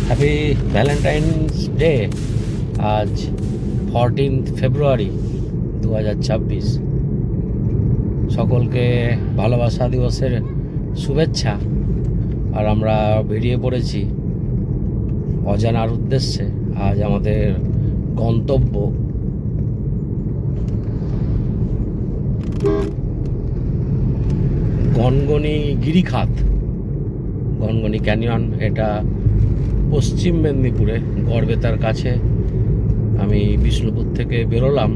Happy Valentine's day. আজ 14 ফেব্রুয়ারি 2026। সকলকে ভালোবাসা দিবসের শুভেচ্ছা। আর আমরা বেরিয়ে পড়েছি অজানার উদ্দেশ্যে। আজ আমাদের গন্তব্য গনগনি গিরিখাত, গনগনি ক্যানিয়ন। এটা পশ্চিম মেদিনীপুরে গড়বেতার কাছে। আমি বিষ্ণুপুর থেকে বেরোলাম,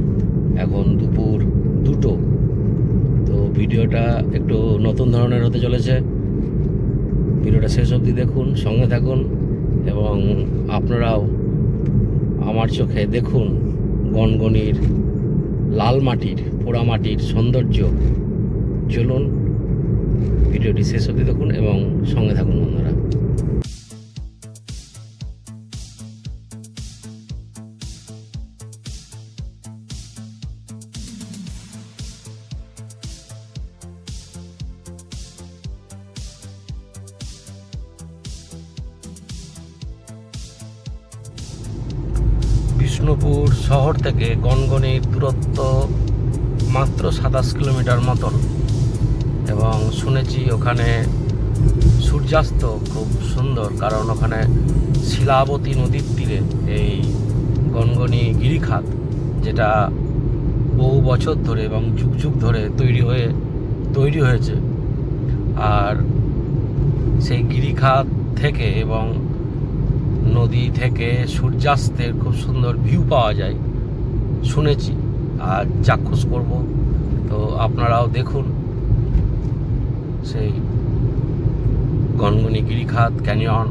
এখন দুপুর 2টো। তো ভিডিওটা একটু নতুন ধরনের হতে চলেছে। ভিডিওটা শেষ অবধি দেখুন, সঙ্গে থাকুন এবং আপনারাও আমার চোখে দেখুন গনগনির লাল মাটির, পোড়ামাটির সৌন্দর্য। চলুন ভিডিওটি শেষ অবধি দেখুন এবং সঙ্গে থাকুন বন্ধুরা। বিষ্ণুপুর শহর থেকে গনগনির দূরত্ব মাত্র 27 কিলোমিটার মতন, এবং শুনেছি ওখানে সূর্যাস্ত খুব সুন্দর, কারণ ওখানে শিলাবতী নদীর তীরে এই গনগনি গিরিখাত, যেটা বহু বছর ধরে এবং যুগ যুগ ধরে তৈরি হয়েছে। আর সেই গিরিখাত থেকে এবং নদী থেকে সূর্যাস্তের খুব সুন্দর ভিউ পাওয়া যায় শুনেছি, আর চাক্ষুষ করব। তো আপনারাও দেখুন সেই গনগনি গিরিখাত ক্যানিয়ন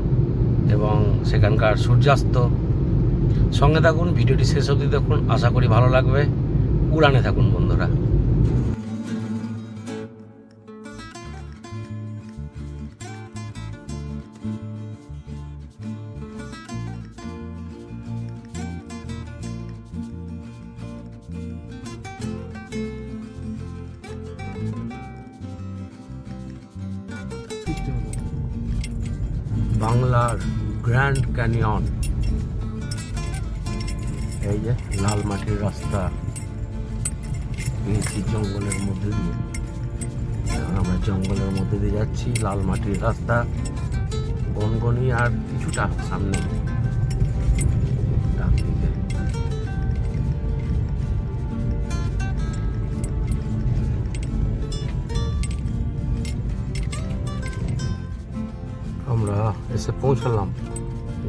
এবং সেখানকার সূর্যাস্ত। সঙ্গে থাকুন, ভিডিওটি শেষ অবধি দেখুন, আশা করি ভালো লাগবে। উড়ানে থাকুন বন্ধুরা। বাংলার গ্র্যান্ড ক্যানিয়ন, এই যে লাল মাটির রাস্তা গিয়েছি জঙ্গলের মধ্যে দিয়ে। আমরা জঙ্গলের মধ্যে দিয়ে যাচ্ছি, লাল মাটির রাস্তা। গনগনি আর কিছুটা সামনে ডান দিকে। আমরা এসে পৌঁছালাম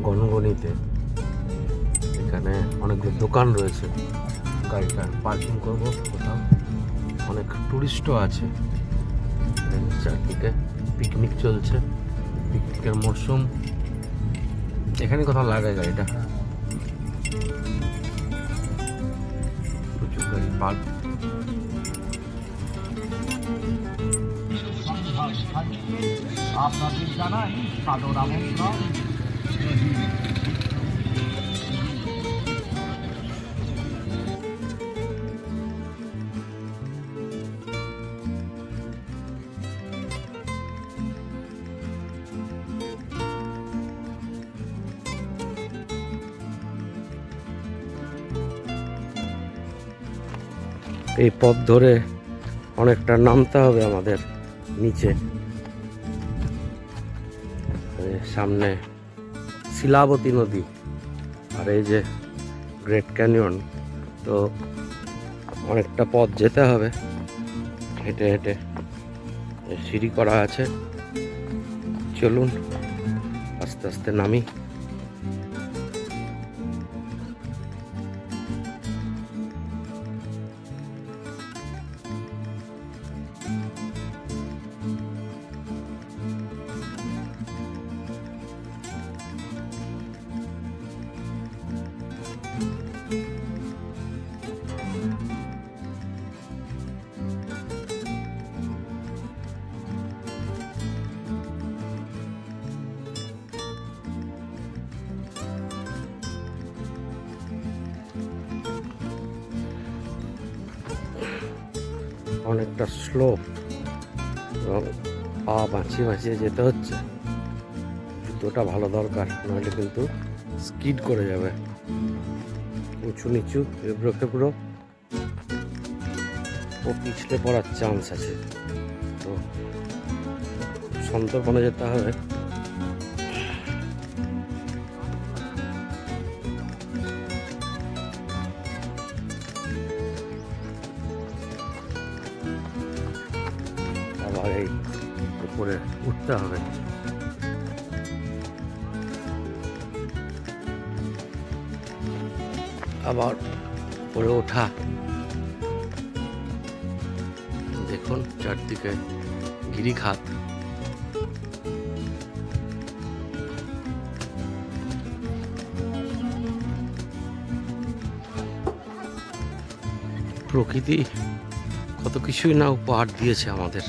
গনগনিতে। এখানে অনেকগুলো দোকান রয়েছে, গাড়িটা পার্কিং করবো কোথাও। অনেক টুরিস্টও আছে চারদিকে, পিকনিক চলছে, পিকনিকের মরশুম। এখানে কোথাও লাগায় গাড়িটা, প্রচুর গাড়ি পার্ক। আপনাদের জানাই সাদর আমন্ত্রণ। এই পথ ধরে অনেকটা নামতে হবে আমাদের নিচে। সামনে শিলাবতী নদী আর এই যে গ্রেট ক্যানিয়ন। তো অনেকটা পথ যেতে হবে হেঁটে হেঁটে, সিঁড়ি করা আছে। চলুন আস্তে আস্তে নামি। অনেকটা স্লো এবং পা বাঁচিয়ে বাঁচিয়ে যেতে হচ্ছে। জুতোটা ভালো দরকার, নাহলে কিন্তু স্কিড করে যাবে। উঁচু নিচু এবড়ো খেবড়ো ও পিছলে পড়ার চান্স আছে, তো সন্তর্পণে যেতে হবে। আবার এই উপরে উঠতে হবে। আবার উপরে ওঠা। দেখুন চারদিকে গিরিখাত। প্রকৃতি কত কিছুই না উপহার দিয়েছে আমাদের।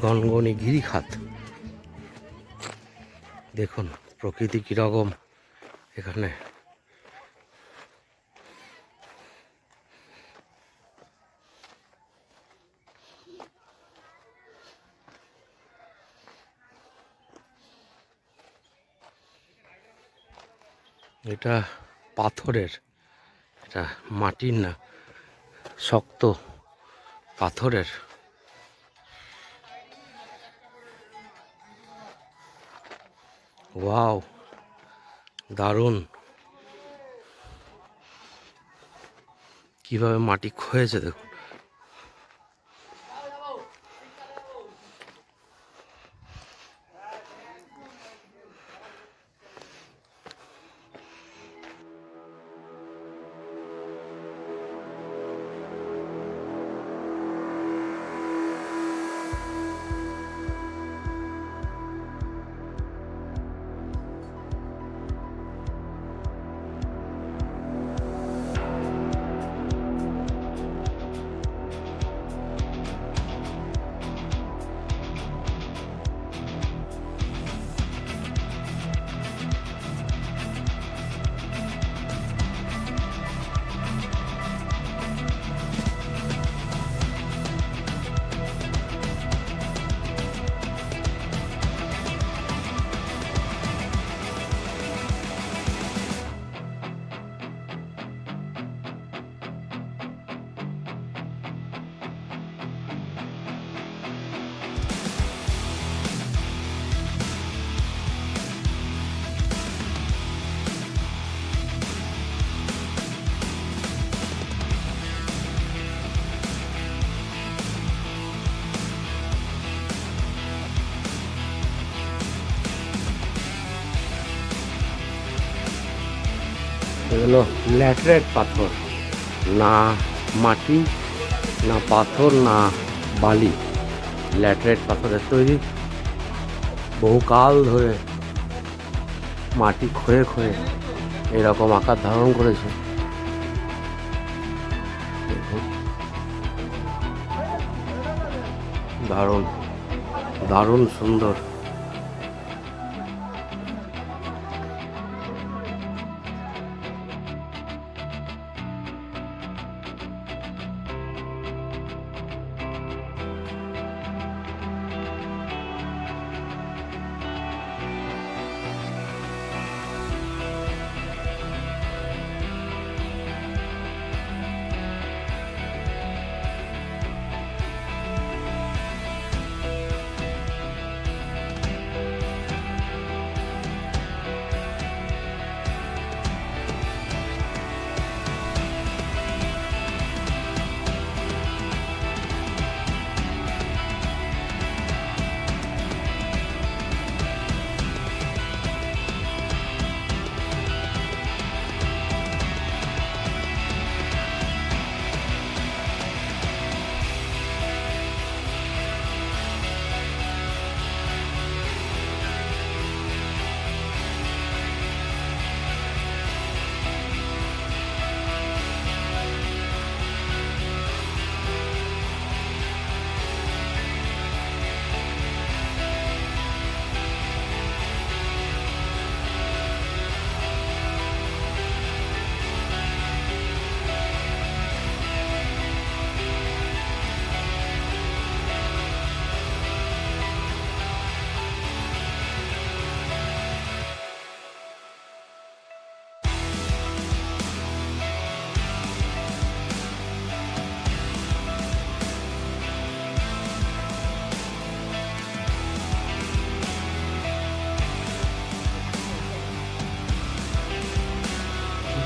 গনগনি গিরিখাত, দেখুন প্রকৃতি কিরকম এখানে। এটা পাথরের, এটা মাটির না, শক্ত পাথরের। ওয়াও, দারুণ! কিভাবে মাটি ক্ষয়েছে দেখুন। এগুলো ল্যাটেরাইট পাথর, না মাটি, না পাথর, না বালি। ল্যাটেরাইট পাথরের তৈরি, বহুকাল ধরে মাটি ক্ষয়ে ক্ষয়ে এরকম আকার ধারণ করেছে। দারুণ দারুণ সুন্দর।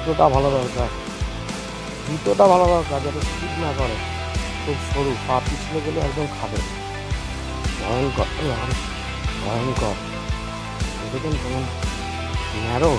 জুতোটা ভালো দরকার, জুতোটা ভালো দরকার যাতে স্লিপ না করে। খুব সরু, পা পিছলে গেলে একদম খাবে। ভয়ঙ্কর ভয়ঙ্কর, দেখেন কেমন ন্যারো।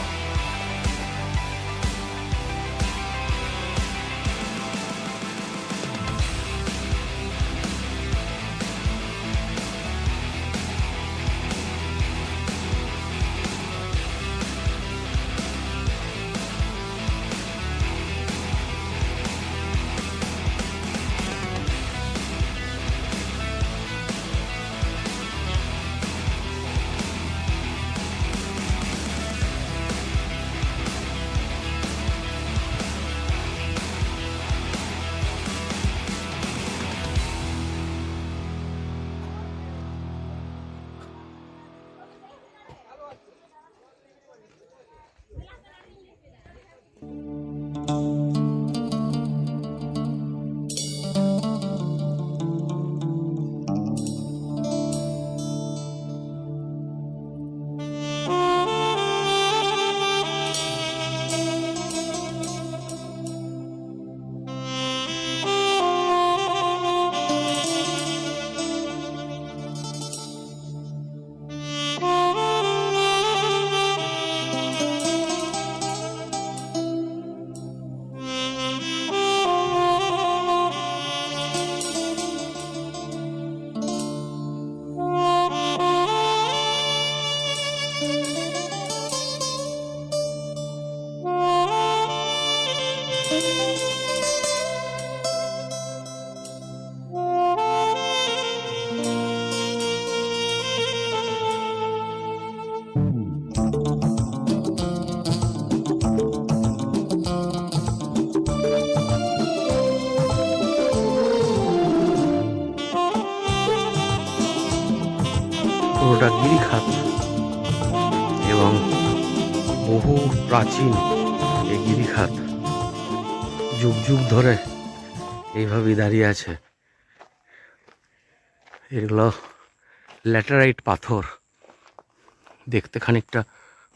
পুরোটা গিরিখাত এবং বহু প্রাচীন এই গিরিখাত যুগ যুগ ধরে এইভাবেই দাঁড়িয়ে আছে। এগুলো ল্যাটেরাইট পাথর, দেখতে খানিকটা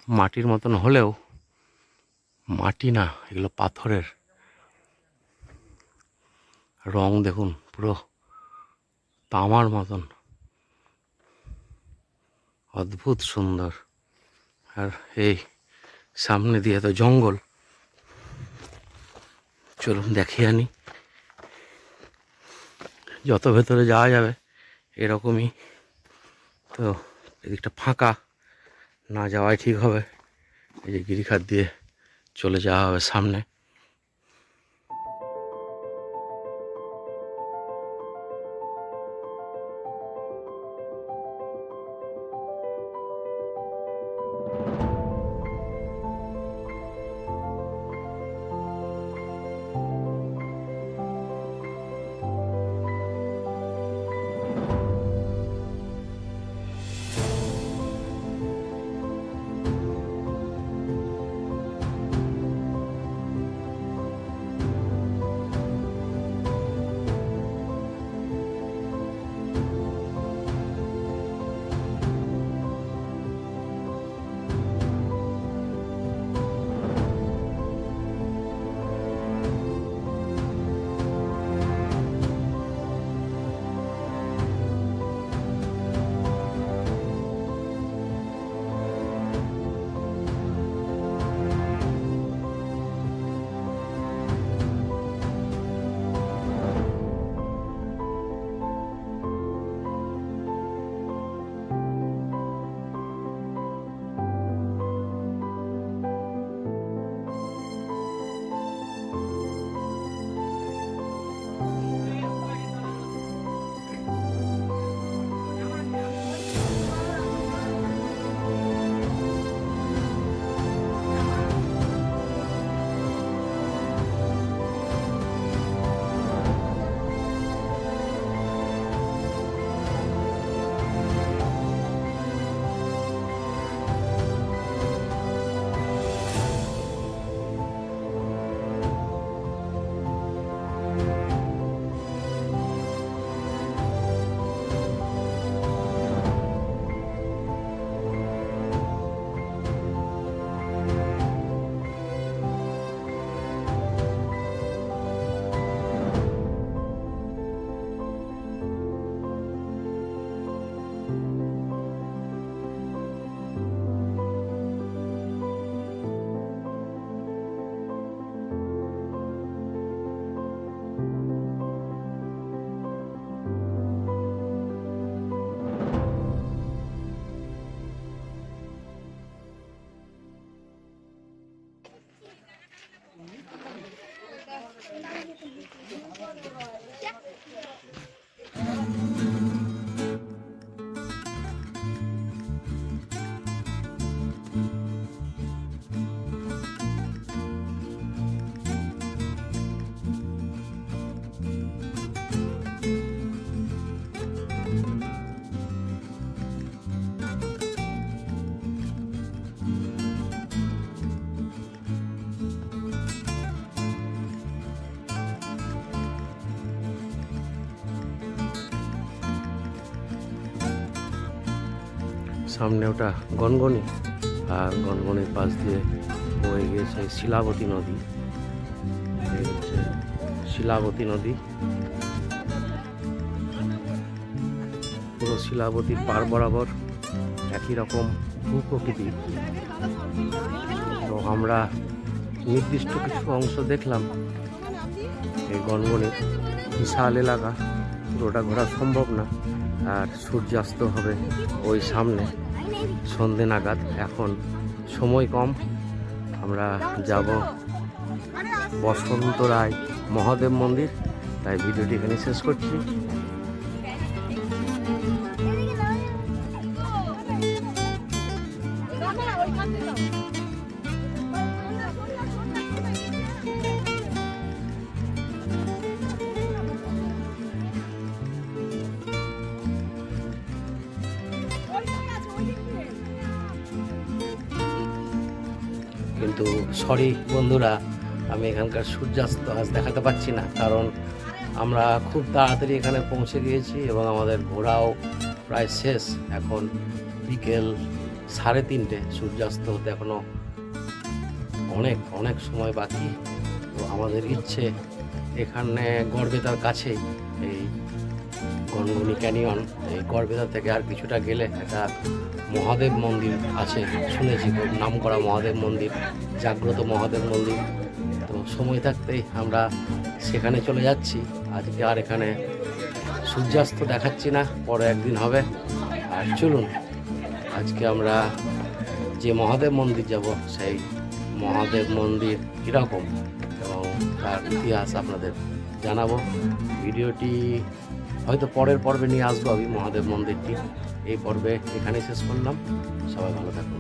মাটির মতন হলেও মাটি না, এগুলো পাথরের। রং দেখুন পুরো তামার মতন, অদ্ভুত সুন্দর। আর এই সামনে দিয়ে তো জঙ্গল, চলুন দেখিয়ে আনি। যত ভেতরে যাওয়া যাবে এরকমই, তো এদিকটা ফাঁকা, না যাওয়াই ঠিক হবে। এই যে গিরিখাত দিয়ে চলে যাওয়া হবে সামনে। সামনে ওটা গনগনি, আর গনগনির পাশ দিয়ে বয়ে গিয়েছে শিলাবতী নদী। এই হচ্ছে শিলাবতী নদী। পুরো শিলাবতীর পার বরাবর একই রকম ভূপ্রকৃতি। তো আমরা নির্দিষ্ট কিছু অংশ দেখলাম। এই গনগনির বিশাল এলাকা, পুরোটা ঘোরা সম্ভব না। আর সূর্যাস্ত হবে ওই সামনে সন্ধে নাগাদ। এখন সময় কম। আমরা যাব বসন্ত রায় মহাদেব মন্দির। তাই ভিডিওটি এখানে শেষ করছি। কিন্তু সরি বন্ধুরা, আমি এখানকার সূর্যাস্ত আজ দেখাতে পারছি না, কারণ আমরা খুব তাড়াতাড়ি এখানে পৌঁছে গিয়েছি এবং আমাদের ঘোরাও প্রায় শেষ। এখন বিকেল 3:30, সূর্যাস্ত হতে এখনও অনেক অনেক সময় বাকি। তো আমাদের ইচ্ছে এখানে গড়বেতার কাছে এই গনগনি ক্যানিয়ন, এই গড়বেতা থেকে আর কিছুটা গেলে একটা মহাদেব মন্দির আছে, শুনেছি খুব নাম করা মহাদেব মন্দির, জাগ্রত মহাদেব মন্দির। তো সময় থাকতেই আমরা সেখানে চলে যাচ্ছি। আজকে আর এখানে সূর্যাস্ত দেখাচ্ছি না, পরে একদিন হবে। আর চলুন আজকে আমরা যে মহাদেব মন্দির যাব, সেই মহাদেব মন্দির কীরকম এবং তার ইতিহাস আপনাদের জানাবো। ভিডিওটি হয়তো পরের পর্বে নিয়ে আসবো আমি মহাদেব মন্দিরটি। এই পর্বে এখানেই শেষ করলাম। সবাই ভালো থাকুন।